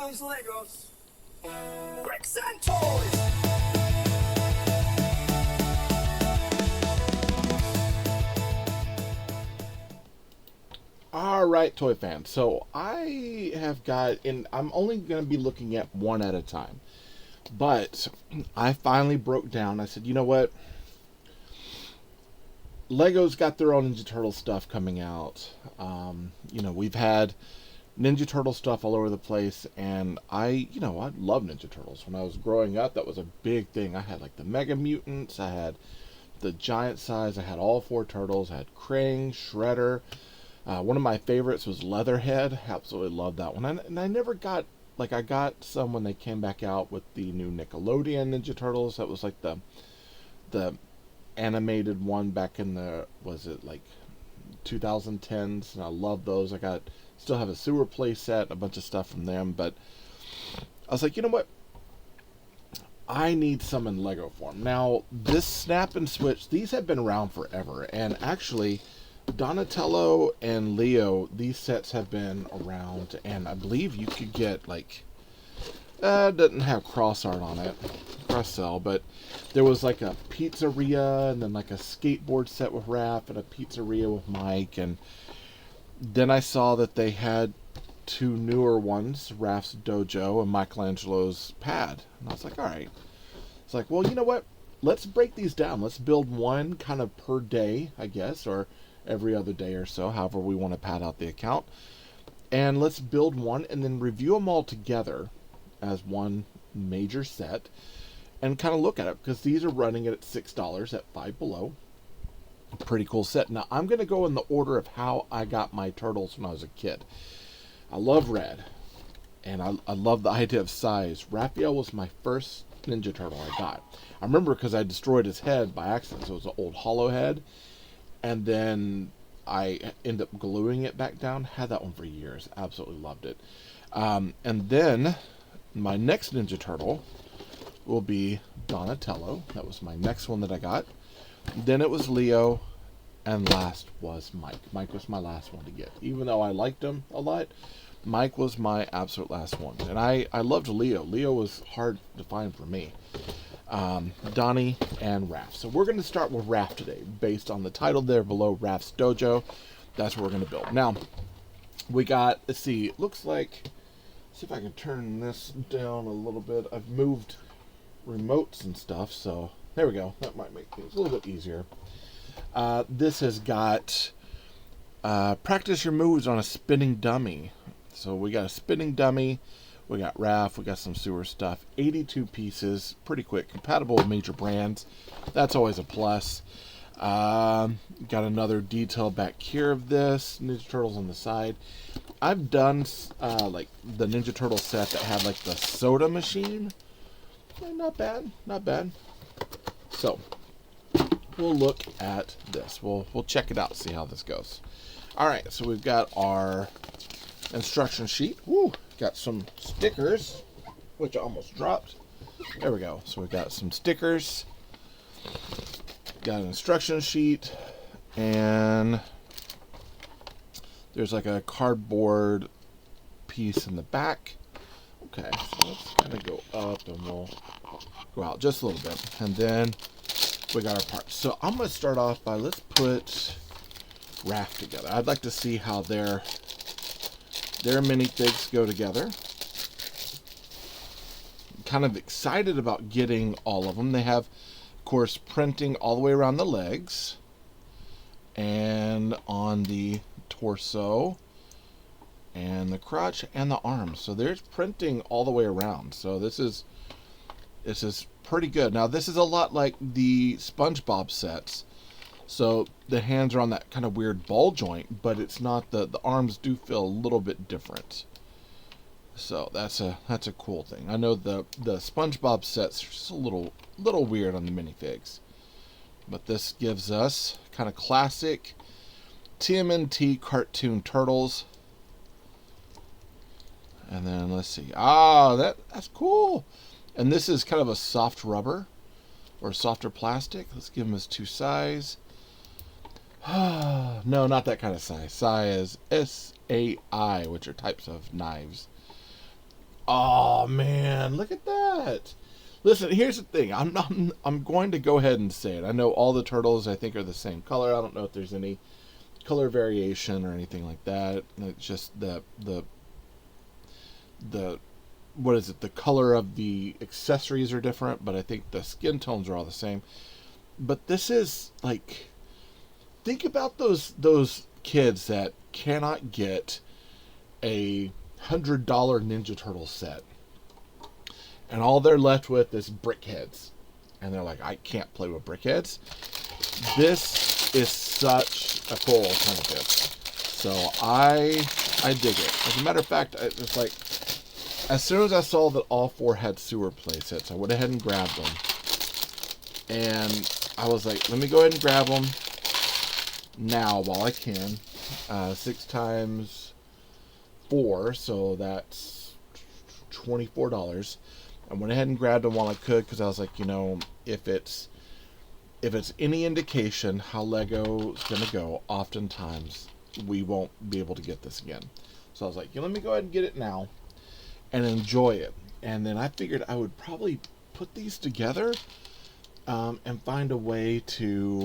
those Legos. Bricks and toys. Alright, toy fans. So I have got, and I'm only going to be looking at one at a time. But I finally broke down. I said, you know what? Lego's got their own Ninja Turtle stuff coming out. We've had Ninja Turtle stuff all over the place, and I love Ninja Turtles. When I was growing up, that was a big thing. I had like the Mega Mutants, I had the giant size, I had all four turtles, I had Krang, Shredder. One of my favorites was Leatherhead. Absolutely loved that one. And I never got, I got some when they came back out with the new Nickelodeon Ninja Turtles. That was like the animated one back in the, was it like 2010s? And I love those. Still have a sewer play set, a bunch of stuff from them. But I was like, you know what? I need some in Lego form. Now, this Snap and Switch, these have been around forever. And actually, Donatello and Leo, these sets have been around, and I believe you could get doesn't have cross art on it, cross sell, but there was like a pizzeria and then like a skateboard set with Raph and a pizzeria with Mike, and then I saw that they had two newer ones, Raph's Dojo and Michelangelo's Pad, and I was like, all right. It's like, well, you know what? Let's break these down. Let's build one kind of per day, I guess, or every other day or so, however we want to pad out the account. And let's build one and then review them all together as one major set and kind of look at it, because these are running it at $6 at Five Below. Pretty cool set. Now, I'm going to go in the order of how I got my turtles when I was a kid. I love red, and I love the idea of size. Raphael was my first Ninja Turtle I got. I remember because I destroyed his head by accident, so it was an old hollow head. And then I ended up gluing it back down. Had that one for years. Absolutely loved it. And then my next Ninja Turtle will be Donatello. That was my next one that I got. Then it was Leo. And last was Mike. Mike was my last one to get. Even though I liked him a lot, Mike was my absolute last one. And I loved Leo. Leo was hard to find for me. Donnie and Raph. So we're going to start with Raph today, based on the title there below, Raph's Dojo. That's what we're going to build. Now, we got, let's see, it looks like, let's see if I can turn this down a little bit. I've moved remotes and stuff, so there we go. That might make things a little bit easier. This has got practice your moves on a spinning dummy. So we got a spinning dummy. We got Raph, we got some sewer stuff, 82 pieces, pretty quick, compatible with major brands. That's always a plus. Got another detail back here of this, Ninja Turtles on the side. I've done like the Ninja Turtle set that had like the soda machine. Not bad, not bad. So we'll look at this. We'll check it out, see how this goes. All right, so we've got our instruction sheet. Woo! Got some stickers, which I almost dropped. There we go. So we've got some stickers, got an instruction sheet, and there's like a cardboard piece in the back. Okay, so let's kind of go up and we'll go out just a little bit. And then we got our parts. So I'm going to start off by, let's put Raph together. I'd like to see how their minifigs go together. Kind of excited about getting all of them. They have, of course, printing all the way around the legs and on the torso and the crotch and the arms. So there's printing all the way around. So this is pretty good. Now this is a lot like the SpongeBob sets. So the hands are on that kind of weird ball joint, but it's not, the arms do feel a little bit different. So that's a cool thing. I know the SpongeBob sets are just a little weird on the minifigs. But this gives us kind of classic TMNT cartoon turtles. And then let's see. That's cool. And this is kind of a soft rubber or softer plastic. Let's give them as two size. No, not that kind of size. Size SAI, which are types of knives. Oh man, look at that. Listen, here's the thing. I'm going to go ahead and say it. I know all the turtles I think are the same color. I don't know if there's any color variation or anything like that. It's just the what is it? The color of the accessories are different, but I think the skin tones are all the same. But this is like, think about those kids that cannot get a $100 Ninja Turtle set, and all they're left with is brickheads, and they're like, I can't play with brickheads. This is such a cool alternative. So I dig it. As a matter of fact, it's like, as soon as I saw that all four had sewer playsets, I went ahead and grabbed them. And I was like, let me go ahead and grab them now while I can. 6 times 4, so that's $24. I went ahead and grabbed them while I could, because I was like, you know, if it's any indication how Lego's gonna go, oftentimes we won't be able to get this again. So I was like, let me go ahead and get it now and enjoy it. And then I figured I would probably put these together and find a way to,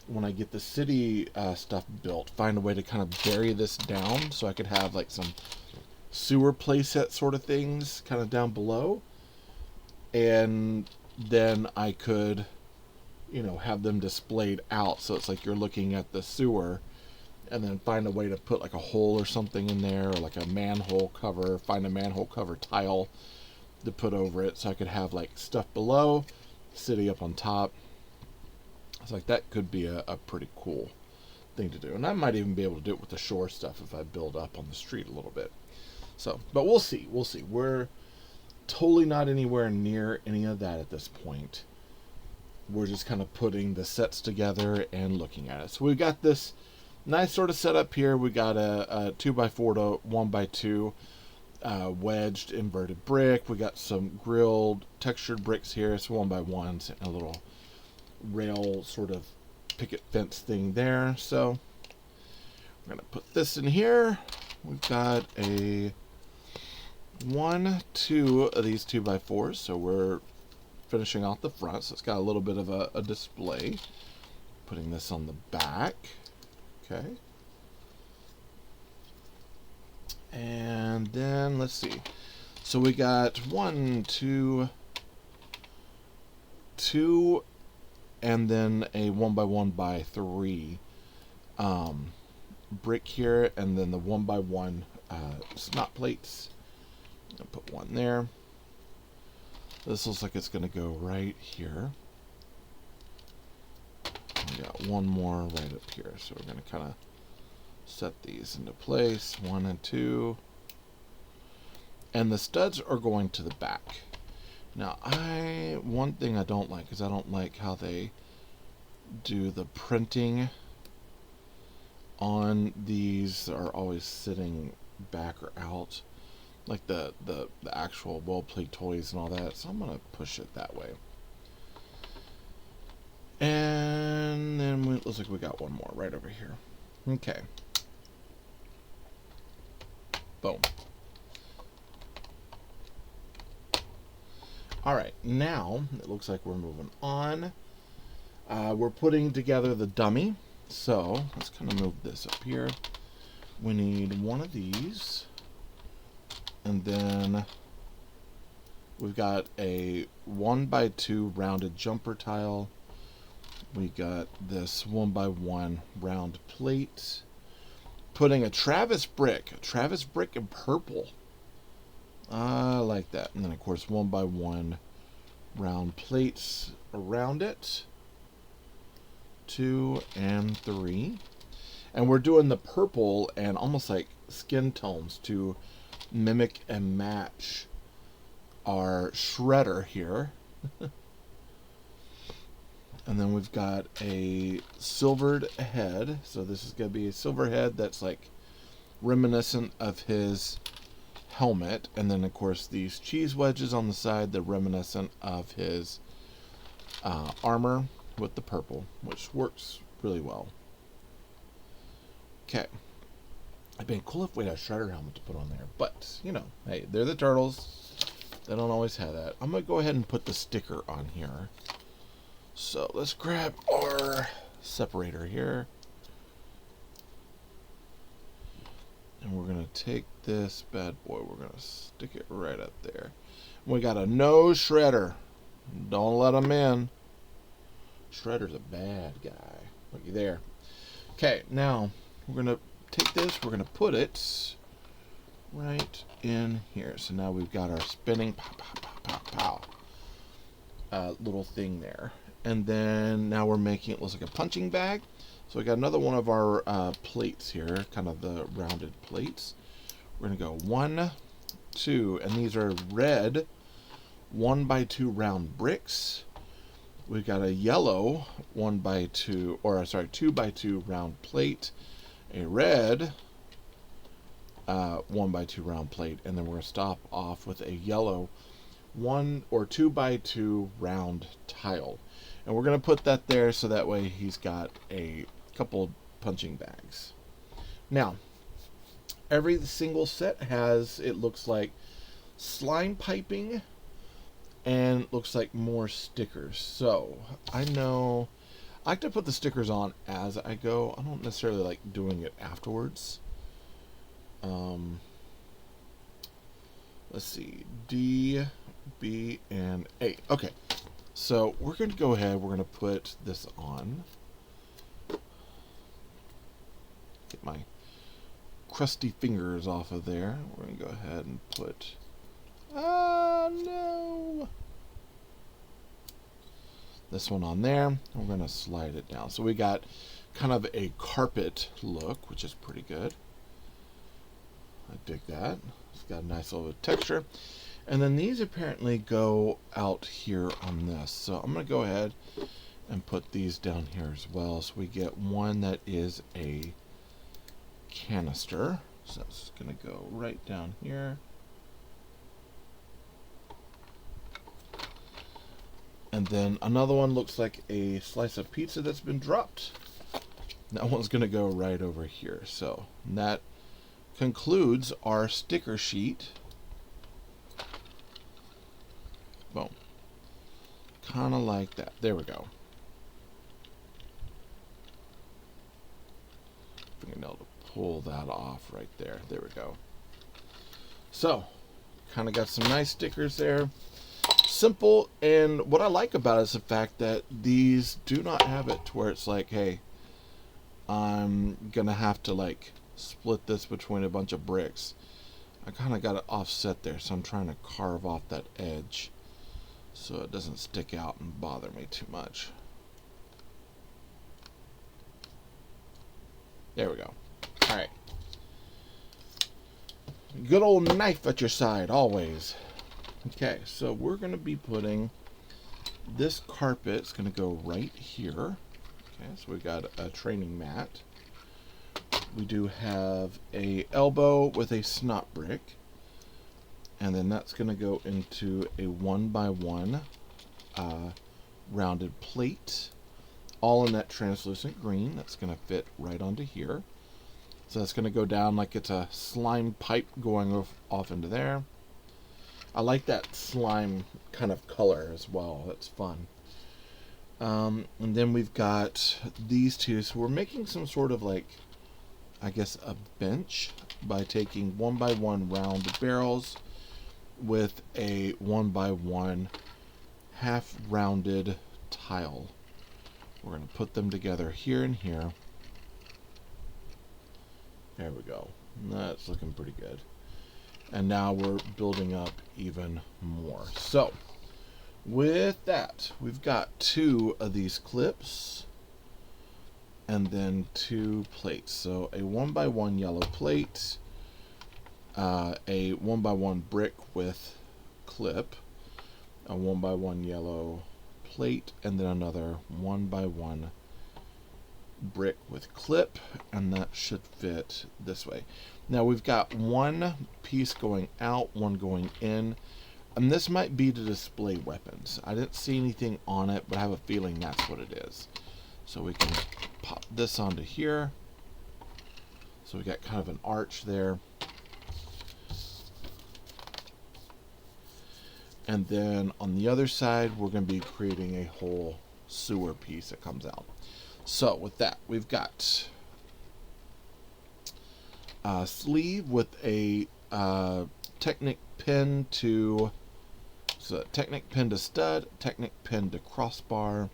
when I get the city stuff built, find a way to kind of bury this down so I could have like some sewer playset sort of things kind of down below, and then I could, you know, have them displayed out so it's like you're looking at the sewer, and then find a way to put like a hole or something in there, or like a manhole cover, find a manhole cover tile to put over it so I could have like stuff below, city up on top. I was like, that could be a pretty cool thing to do. And I might even be able to do it with the shore stuff if I build up on the street a little bit. So, but we'll see. We'll see. We're totally not anywhere near any of that at this point. We're just kind of putting the sets together and looking at it. So we've got this nice sort of setup here. We got a 2x4 to 1x2 wedged inverted brick. We got some grilled textured bricks here. It's 1x1s and a little rail sort of picket fence thing there. So we're going to put this in here. We've got a 2 of these 2x4s, so we're finishing off the front, so it's got a little bit of a display. Putting this on the back. Okay. And then let's see. So we got 1, 2, and then a 1x1x3 brick here, and then the 1x1 snot plates. I'll put one there. This looks like it's going to go right here. We got one more right up here, so we're going to kind of set these into place, 1 and 2. And the studs are going to the back. Now, one thing I don't like is I don't like how they do the printing on these, are always sitting back or out, like the actual well-played toys and all that. So I'm gonna push it that way. And then it looks like we got one more right over here. Okay. Boom. Alright, now it looks like we're moving on. We're putting together the dummy. So let's kind of move this up here. We need one of these. And then we've got a 1x2 rounded jumper tile. We got this 1x1 round plate. Putting a Travis brick in purple. I like that. And then of course 1x1 round plates around it. 2 and 3. And we're doing the purple and almost like skin tones to mimic and match our shredder here. And then we've got a silvered head. So this is going to be a silver head that's like reminiscent of his helmet. And then of course these cheese wedges on the side, they're reminiscent of his armor with the purple, which works really well. Okay. It'd been cool if we had a shredder helmet to put on there, but you know, hey, they're the turtles. They don't always have that. I'm gonna go ahead and put the sticker on here. So let's grab our separator here. And we're going to take this bad boy. We're going to stick it right up there. We got a no shredder. Don't let him in. Shredder's a bad guy. Looky there. Okay, now we're going to take this. We're going to put it right in here. So now we've got our spinning pow, pow, pow, pow, pow, little thing there. And then now we're making it look like a punching bag. So we got another one of our plates here, kind of the rounded plates. We're going to go 1, 2, and these are red 1x2 round bricks. We've got a yellow 2x2 round plate, a red 1x2 round plate, and then we're going to stop off with a yellow 2x2 round tile. And we're going to put that there so that way he's got a couple punching bags. Now, every single set has, it looks like, slime piping and looks like more stickers. So, I like to put the stickers on as I go. I don't necessarily like doing it afterwards. Let's see, D, B, and A. Okay. So we're going to go ahead, we're going to put this on. Get my crusty fingers off of there. We're going to go ahead and put, no, this one on there. And we're going to slide it down. So we got kind of a carpet look, which is pretty good. I dig that. It's got a nice little texture. And then these apparently go out here on this. So I'm going to go ahead and put these down here as well. So we get one that is a canister. So that's going to go right down here. And then another one looks like a slice of pizza that's been dropped. That one's going to go right over here. So that concludes our sticker sheet. Boom. Kind of like that. There we go. Fingernail to pull that off right there. There we go. So, kind of got some nice stickers there. Simple, and what I like about it is the fact that these do not have it to where it's like, hey, I'm gonna have to like split this between a bunch of bricks. I kind of got it offset there, so I'm trying to carve off that edge so it doesn't stick out and bother me too much. There we go. Alright. Good old knife at your side, always. Okay, so we're going to be putting this carpet, it's going to go right here. Okay, so we got a training mat. We do have a elbow with a snot brick. And then that's going to go into a 1x1 rounded plate, all in that translucent green. That's going to fit right onto here. So that's going to go down like it's a slime pipe going off into there. I like that slime kind of color as well. That's fun. And then we've got these two. So we're making some sort of like, I guess, a bench by taking 1x1 round barrels with a 1x1 half rounded tile. We're going to put them together here and here. There we go. That's looking pretty good. And now we're building up even more. So with that, we've got 2 of these clips and then 2 plates. So a 1x1 yellow plate, a 1x1 brick with clip, a 1x1 yellow plate, and then another 1x1 brick with clip, and that should fit this way. Now we've got one piece going out, one going in, and this might be to display weapons. I didn't see anything on it, but I have a feeling that's what it is. So we can pop this onto here. So So we got kind of an arch there. And then on the other side, we're going to be creating a whole sewer piece that comes out. So with that, we've got a sleeve with a Technic pin to Technic pin to stud, Technic pin to crossbar.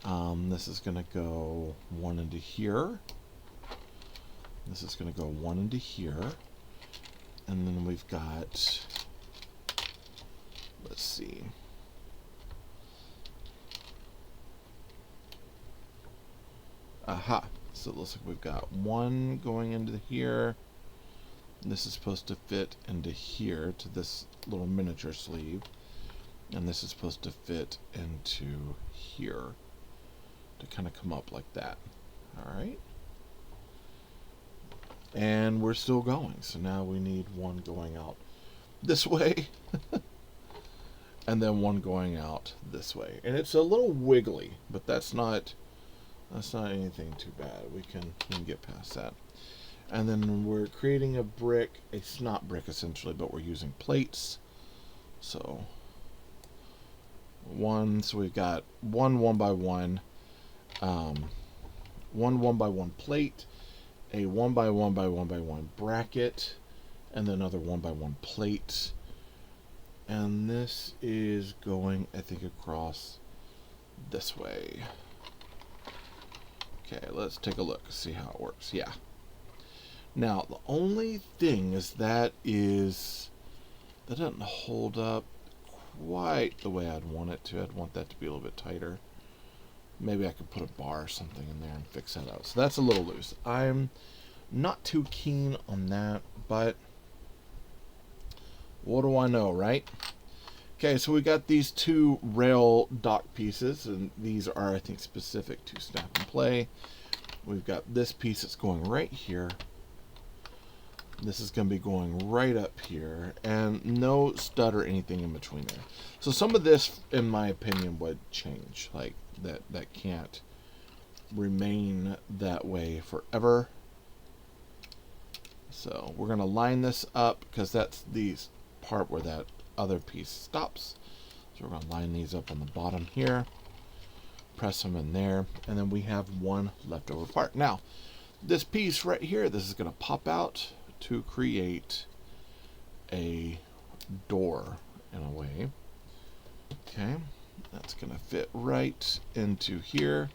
This is going to go one into here. This is going to go one into here. And then we've got, let's see. Aha. So it looks like we've got one going into here. This is supposed to fit into here to this little miniature sleeve. And this is supposed to fit into here to kind of come up like that. All right. And we're still going. So now we need one going out this way. And then one going out this way. And it's a little wiggly, but that's not anything too bad. We can get past that. And then we're creating a brick, a snot brick essentially, but we're using plates. So so we've got one 1x1, one 1x1 plate, a 1x1x1x1 bracket, and then another 1x1 plate. And this is going, I think, across this way. Okay, let's take a look, see how it works. Yeah. Now, the only thing is that doesn't hold up quite the way I'd want it to. I'd want that to be a little bit tighter. Maybe I could put a bar or something in there and fix that out. So that's a little loose. I'm not too keen on that, but what do I know, right? Okay, so we got these two rail dock pieces, and these are, I think, specific to Snap and Play. We've got this piece that's going right here. This is going to be going right up here, and no stud or anything in between there. So some of this, in my opinion, would change. Like, that can't remain that way forever. So we're going to line this up, because that's the part where that other piece stops. So we're going to line these up on the bottom here, press them in there, and then we have one leftover part. Now, this piece right here, this is going to pop out to create a door in a way. Okay, that's going to fit right into here.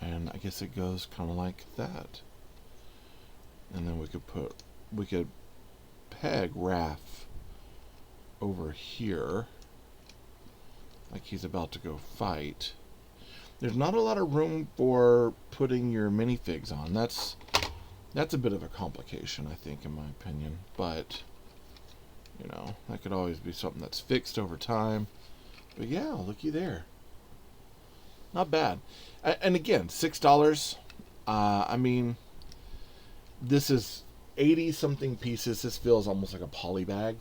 And I guess it goes kind of like that. And then we could peg Raph over here like he's about to go fight. There's not a lot of room for putting your minifigs on. That's a bit of a complication, I think, in my opinion. But, you know, that could always be something that's fixed over time. But yeah, looky there. Not bad. And again, $6. I mean, this is 80-something pieces. This feels almost like a poly bag.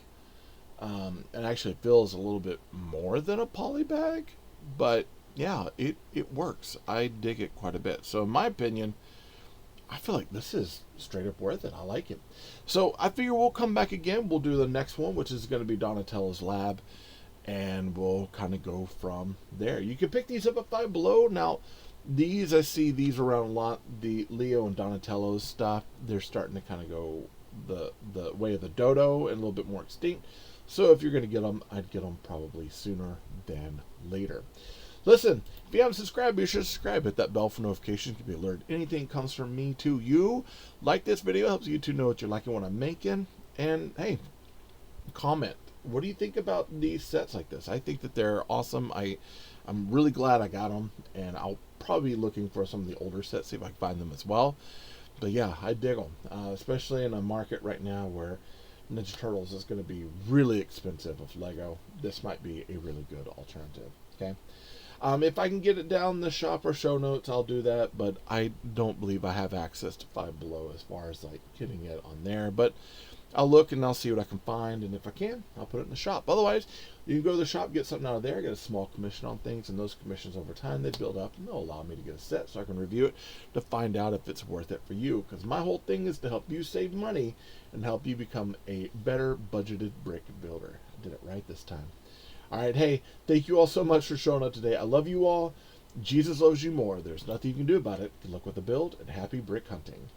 And actually it feels a little bit more than a poly bag. But yeah, it works. I dig it quite a bit. So in my opinion, I feel like this is straight up worth it. I like it. So I figure we'll come back again. We'll do the next one, which is going to be Donatello's Lab. And we'll kind of go from there. You can pick these up at Five Below. Now, these, I see these around a lot. The Leo and Donatello's stuff, they're starting to kind of go the way of the dodo and a little bit more extinct. So if you're going to get them, I'd get them probably sooner than later. Listen, if you haven't subscribed, be sure to subscribe. Hit that bell for notifications. You can be alerted. Anything comes from me to you. Like this video. Helps YouTube know what you're liking, what I'm making. And, hey, comment. What do you think about these sets like this? I think that they're awesome. I'm really glad I got them. And I'll probably be looking for some of the older sets, see if I can find them as well. But, yeah, I dig them. Especially in a market right now where Ninja Turtles is going to be really expensive with Lego. This might be a really good alternative. Okay. If I can get it down the shop or show notes, I'll do that, but I don't believe I have access to Five Below as far as like getting it on there. But I'll look and I'll see what I can find, and if I can, I'll put it in the shop. Otherwise, you can go to the shop, get something out of there, get a small commission on things, and those commissions over time, they build up, and they'll allow me to get a set so I can review it to find out if it's worth it for you. Because my whole thing is to help you save money and help you become a better budgeted brick builder. I did it right this time. All right, hey, thank you all so much for showing up today. I love you all. Jesus loves you more. There's nothing you can do about it. Good luck with the build, and happy brick hunting.